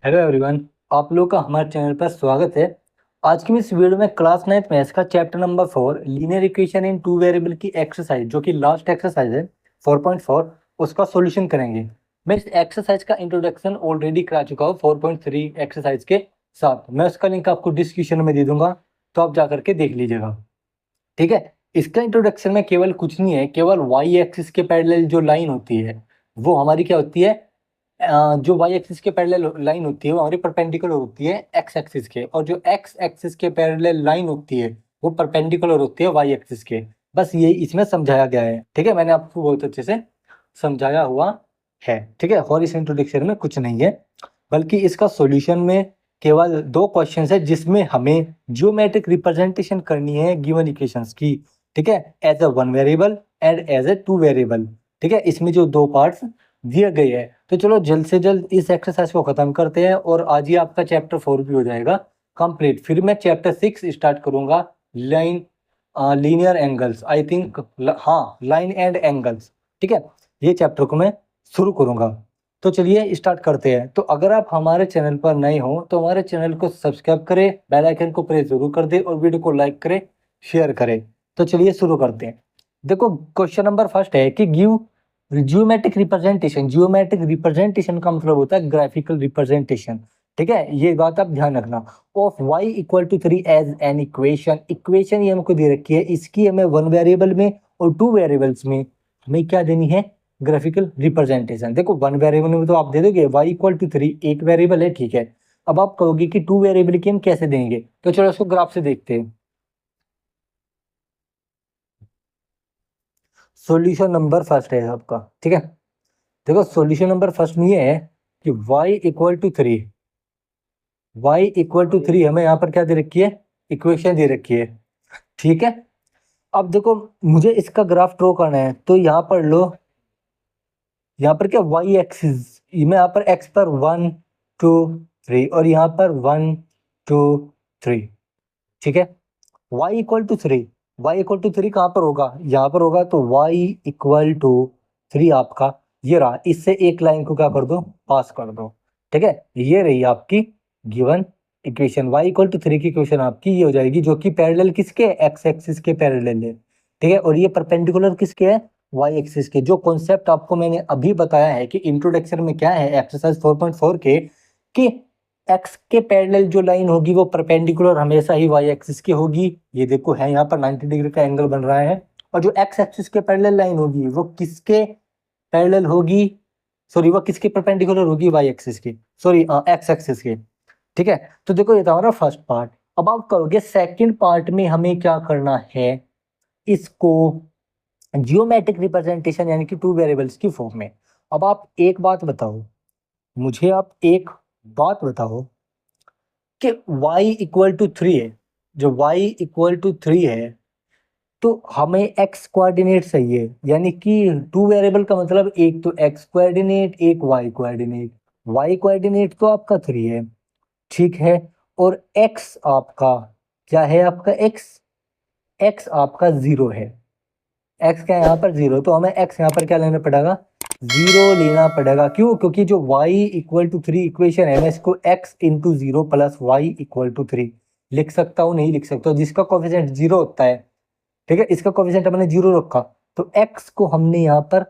Hello everyone, आप लोग का हमारे चैनल पर स्वागत है। आज की इस वीडियो में क्लास 9th मैथ्स का chapter number 4 linear equation in two variable की एक्सरसाइज, जो कि लास्ट एक्सरसाइज है 4.4, उसका सॉल्यूशन करेंगे। मैं इस एक्सरसाइज का इंट्रोडक्शन ऑलरेडी करा चुका हूँ 4.3 एक्सरसाइज के साथ। मैं उसका लिंक आपको डिस्क्रिप्शन में दे दूंगा, तो आप जा करके देख लीजिएगा। ठीक है, इसका इंट्रोडक्शन में केवल कुछ नहीं है, केवल वाई एक्सिस के पैरेलल जो लाइन होती है वो हमारी क्या होती है, जो वाई एक्सिस के पैरेलल लाइन होती है वो हमारी परपेंडिकुलर होती है एक्स एक्सिस के, और जो एक्स एक्सिस के पैरेलल लाइन होती है वो परपेंडिकुलर होती है वाई एक्सिस के। बस ये इसमें समझाया गया है। ठीक है, मैंने आपको बहुत अच्छे से समझाया हुआ है। ठीक है, और इस इंट्रोडक्शन में कुछ नहीं है, बल्कि इसका सॉल्यूशन में केवल दो क्वेश्चन है जिसमें हमें जियोमेट्रिक रिप्रेजेंटेशन करनी है गिवन इक्वेशंस की। ठीक है, as a one variable and as a two variable. ठीक है, इसमें जो दो पार्ट्स दिए गए हैं, तो चलो जल्द से जल्द इस एक्सरसाइज को खत्म करते हैं और आज ही आपका चैप्टर 4 भी हो जाएगा कंप्लीट। फिर मैं चैप्टर 6 स्टार्ट करूंगा, line linear angles, I think, हाँ, लाइन एंड एंगल्स। ठीक है, ये चैप्टर को मैं शुरू करूंगा। तो चलिए स्टार्ट करते हैं। तो अगर आप हमारे चैनल पर नए हो तो हमारे चैनल को सब्सक्राइब करें, बेल आइकन को प्रेस जरूर कर दें और वीडियो को लाइक करें, शेयर करें। तो चलिए शुरू करते हैं। देखो, क्वेश्चन नंबर फर्स्ट है कि give geometric representation. Geometric representation का मतलब होता है ग्राफिकल रिप्रेजेंटेशन। ठीक है, ये बात आप ध्यान रखना। Of y equal to 3 as an equation. Equation ये हमको दे रखी है, इसकी हमें वन वेरिएबल में और टू वेरिएबल्स में हमें क्या देनी है, ग्राफिकल रिप्रेजेंटेशन। देखो, वन वेरिएबल में तो आप दे दोगे y इक्वल टू 3, एक वेरिएबल है, ठीक है। अब आप कहोगे कि टू वेरिएबल की हम कैसे देंगे, तो चलो उसको ग्राफ से देखते हैं। सॉल्यूशन नंबर फर्स्ट है आपका। ठीक है, देखो सॉल्यूशन नंबर फर्स्ट में ये है कि y equal to 3, y equal to 3 हमें यहाँ पर क्या दे रखी है, इक्वेशन दे रखी है। ठीक है, अब देखो मुझे इसका ग्राफ ड्रॉ करना है, तो यहाँ पर लो, यहाँ पर क्या y एक्सिस में, यहाँ पर x पर 1 2 3 और यहाँ पर 1 2 3। ठीक है, y equal to 3, y equal to 3 कहाँ पर होगा, यहाँ पर होगा। तो y इक्वल टू 3 आपका ये रहा, इससे एक लाइन को क्या कर दो, पास कर दो। ठीक है, ये रही आपकी given equation. y equal to 3 की इक्वेशन आपकी ये हो जाएगी, जो कि पैरेलल किसके, x एक्सिस के पैरेलल है। ठीक है, और ये परपेंडिकुलर किसके है, y एक्सिस के। जो कॉन्सेप्ट आपको मैंने अभी बताया है कि इंट्रोडक्शन में क्या है एक्सरसाइज 4.4 के, कि एक्स के पैरेलल जो लाइन होगी वो परपेंडिकुलर हमेशा ही वाई एक्सिस की होगी। ये देखो है यहाँ पर 90 डिग्री का एंगल बन रहा है। और जो एक्स एक्सिस के पैरेलल लाइन होगी वो किसके पैरेलल होगी, सॉरी, वो किसके परपेंडिकुलर होगी, वाई एक्सिस की, सॉरी, एक्स एक्सिस के। ठीक है, तो देखो ये था हमारा फर्स्ट पार्ट। अब आप कहोगे सेकंड पार्ट में हमें क्या करना है, इसको जियोमेट्रिक रिप्रेजेंटेशन यानी कि टू वेरिएबल्स की फॉर्म में। अब आप एक बात बताओ मुझे, आप एक बात बताओ कि y इक्वल टू 3 है, जो y इक्वल टू 3 है, तो हमें x कोऑर्डिनेट चाहिए, यानी कि टू वेरिएबल का मतलब एक तो x कोऑर्डिनेट, एक y कोऑर्डिनेट। y कोऑर्डिनेट तो आपका 3 है, ठीक है, और x आपका क्या है, आपका x आपका 0 है। x क्या है यहाँ पर, 0, तो हमें x यहाँ पर क्या लेना पड़ेगा, 0 लेना पड़ेगा। क्यों, क्योंकि जो y इक्वल टू 3 इक्वेशन है, मैं इसको x into 0 plus y equal to 3 लिख सकता हूँ, नहीं लिख सकता हूँ, जिसका कोफिशिएंट 0 होता है। ठीक है, इसका कोफिशिएंट हमने 0 रखा, तो x को हमने यहाँ पर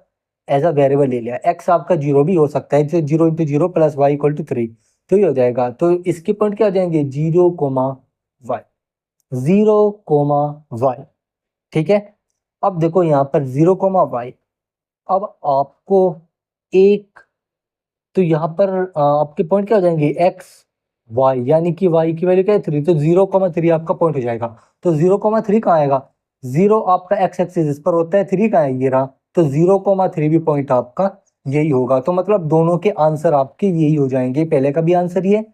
एज अ वेरिएबल ले लिया। x आपका 0 भी हो सकता है, तो 0 into 0 plus y equal to 3, तो ये हो जाएगा। तो इसके पॉइंट क्या हो जाएंगे, 0 कोमा वाई, 0 कोमा वाई। ठीक है, अब देखो यहाँ पर 0 कोमा वाई। अब आपको एक, तो यहाँ पर आपके पॉइंट क्या हो जाएंगे, एक्स वाई, यानी कि वाई की वैल्यू क्या है, 3, तो 0,3 आपका पॉइंट हो जाएगा। तो 0,3 कहाँ आएगा, 0 आपका एक्स एक्सिस इस पर होता है, 3 कहाँ है, ये रहा। तो 0,3 भी पॉइंट आपका यही होगा। तो मतलब दोनों के आंसर आपके यही हो जाएंगे, पहले का भी आंसर ये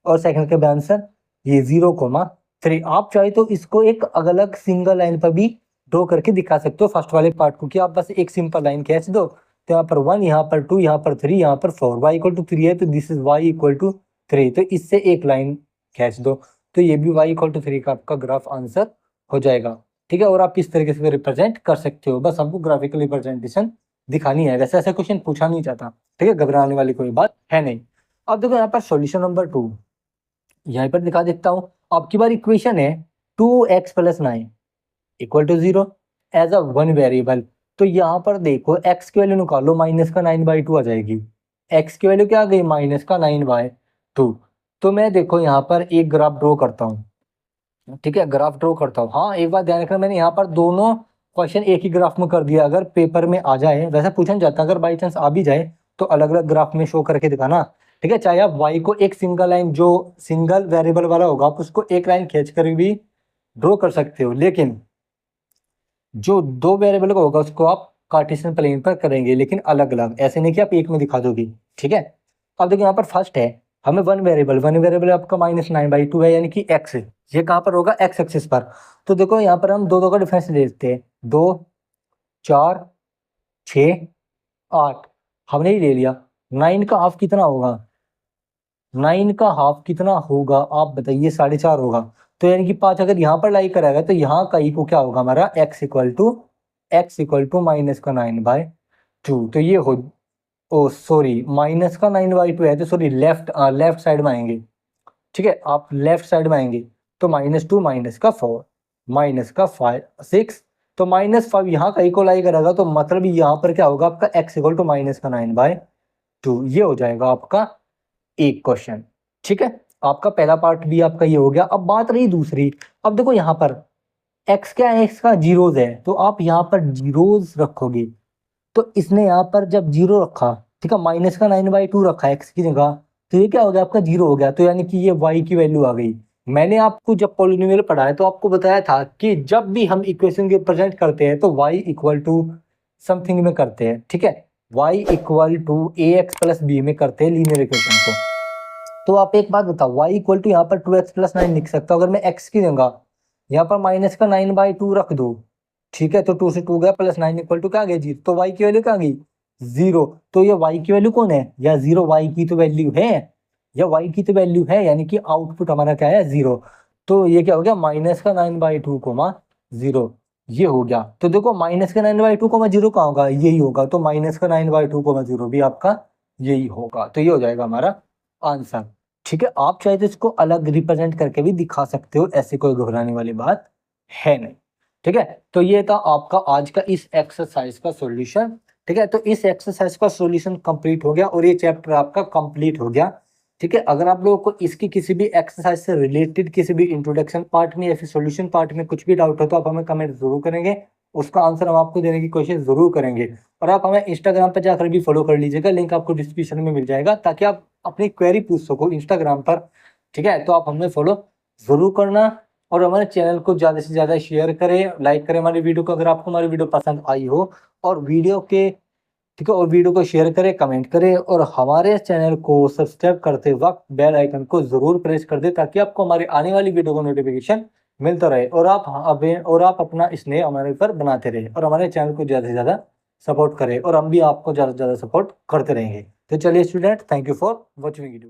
और सेकंड का भी आंसर ये 0,3। आप चाहे तो इसको एक अलग सिंगल लाइन पर भी ड्रॉ करके दिखा सकते हो फर्स्ट वाले पार्ट को, कि आप बस एक सिंपल लाइन खींच दो, तो यहाँ पर 1, यहाँ पर 2, यहाँ पर 3, यहाँ पर 4, y इक्वल टू 3 है, तो this is y equal to 3, तो इससे एक लाइन खींच दो, तो ये भी y इक्वल टू 3 का आपका ग्राफ आंसर हो जाएगा। ठीक है, और आप इस तरीके से रिप्रेजेंट कर सकते हो, बस हमको ग्राफिकल रिप्रेजेंटेशन दिखानी है। वैसे ऐसा क्वेश्चन पूछा नहीं जाता, ठीक है, घबराने वाली कोई बात है नहीं। अब देखो यहाँ पर सॉल्यूशन नंबर 2 यहाँ पर दिखा देता हूँ। अब की बार इक्वेशन है 2x plus 9 equal to 0 as a one variable. तो यहाँ पर देखो x की वैल्यू निकालो, माइनस का 9/2 आ जाएगी। x की वैल्यू क्या आ गई, माइनस का 9/2। तो मैं देखो यहाँ पर एक ग्राफ ड्रॉ करता हूँ, ठीक है, ग्राफ ड्रॉ करता हूँ। हाँ एक बात ध्यान रखना, मैंने यहाँ पर दोनों क्वेश्चन एक ही ग्राफ में कर दिया। अगर पेपर में आ जाए, वैसे पूछा नहीं जाता, अगर बाई चांस आ भी जाए तो अलग अलग ग्राफ में शो करके दिखाना, ठीक है। चाहे आप y को एक सिंगल लाइन, जो सिंगल वेरिएबल वाला होगा आप उसको एक लाइन खींच कर भी ड्रॉ कर सकते हो, लेकिन जो दो वेरिएबल का होगा उसको आप कार्टेशियन प्लेन पर करेंगे, लेकिन अलग अलग, ऐसे नहीं कि आप एक में दिखा दोगे, ठीक है। अब देखिए यहाँ पर फर्स्ट है हमें वन वेरिएबल आपका -9/2 है, यानी कि x, ये कहाँ पर होगा, x एक्सिस पर। तो देखो यहाँ पर हम दो का डिफरेंस ले लेते हैं, 2 4 6 8, हमने ही ले लिया। 9 का हाफ कितना होगा, 9 का हाफ कितना होगा आप बताइए, 4.5 होगा। तो यानी कि 5 अगर यहाँ पर लाई कराएगा तो यहाँ का इक्वल क्या होगा हमारा, x इक्वल टू माइनस का 9/2। तो ये हो, ओ सॉरी, माइनस का 9/2 है, तो सॉरी लेफ्ट साइड में आएंगे, ठीक है, आप लेफ्ट साइड में आएंगे। तो -2 माइनस का 4 माइनस का 6, तो -5 यहाँ का इक्वल आई करेगा, तो मतलब यहाँ पर क्या होगा आपका x इक्वल टू माइनस का 9/2। ये हो जाएगा आपका एक क्वेश्चन, ठीक है। आपका पहला पार्ट भी आपका ये हो गया। अब बात रही दूसरी। अब देखो यहाँ पर x क्या है, x का जीरोज है, तो आप यहाँ पर जीरोज रखोगे। तो इसने यहाँ पर जब जीरो रखा, ठीक है, माइनस का 9/2 रखा x की जगह, तो ये क्या हो गया आपका, जीरो हो गया। तो यानी कि ये y की वैल्यू आ गई। मैंने आपको जब पॉलिनोमियल पढ़ाया तो आपको बताया था कि जब भी हम इक्वेशन के प्रेजेंट करते हैं तो y इक्वल टू समथिंग में करते हैं, ठीक है, y equal to ax plus b में करते हैं लीनियर इक्वेशन को। तो आप एक बात बताओ, y इक्वल टू यहाँ पर 2x प्लस 9 लिख सकता हूँ अगर मैं x की जगह यहाँ पर माइनस का 9/2 रख दो, ठीक है। तो 2 से 2 गया, प्लस 9 इक्वल टू क्या आ गया, 0। तो y की वैल्यू क्या आ गई, 0। तो ये y की वैल्यू कौन है, या 0 y की तो वैल्यू है, या y की तो वैल्यू है, यानी कि आउटपुट हमारा क्या है, 0। तो ये क्या हो गया, माइनस का 9/2 0, ये हो गया। तो देखो माइनस का 9/2 0 कहाँ होगा, यही होगा। तो माइनस का 9/2 0 भी आपका यही होगा। तो ये हो जाएगा हमारा आंसर, ठीक है। आप चाहे तो इसको अलग रिप्रेजेंट करके भी दिखा सकते हो, ऐसी कोई घबराने वाली बात है नहीं, ठीक है। तो ये था आपका आज का इस एक्सरसाइज का सॉल्यूशन, ठीक है। तो इस एक्सरसाइज का सॉल्यूशन कंप्लीट हो गया और ये चैप्टर आपका कंप्लीट हो गया, ठीक है। अगर आप लोगों को इसकी किसी भी एक्सरसाइज से रिलेटेड किसी भी इंट्रोडक्शन पार्ट में या फिर सॉल्यूशन पार्ट में कुछ भी डाउट हो तो आप हमें कमेंट जरूर करेंगे, उसका आंसर हम आपको देने की कोशिश जरूर करेंगे। और आप हमें इंस्टाग्राम पर जाकर भी फॉलो कर लीजिएगा, लिंक आपको डिस्क्रिप्शन में मिल जाएगा, ताकि आप अपनी क्वेरी पूछ सको इंस्टाग्राम पर, ठीक है। तो आप हमें फॉलो जरूर करना और हमारे चैनल को ज़्यादा से ज़्यादा शेयर करें, लाइक करें हमारी वीडियो को अगर आपको हमारी वीडियो पसंद आई हो, और वीडियो के, ठीक है, और वीडियो को शेयर करें, कमेंट करें, और हमारे चैनल को सब्सक्राइब करते वक्त बेल आइकन को जरूर प्रेस कर दें, ताकि आपको हमारी आने वाली वीडियो का नोटिफिकेशन मिलता रहे, और आप अपना स्नेह हमारे पर बनाते रहे और हमारे चैनल को ज़्यादा से ज़्यादा सपोर्ट करें, और हम भी आपको ज़्यादा से ज़्यादा सपोर्ट करते रहेंगे। तो चलिए student, thank you for watching video.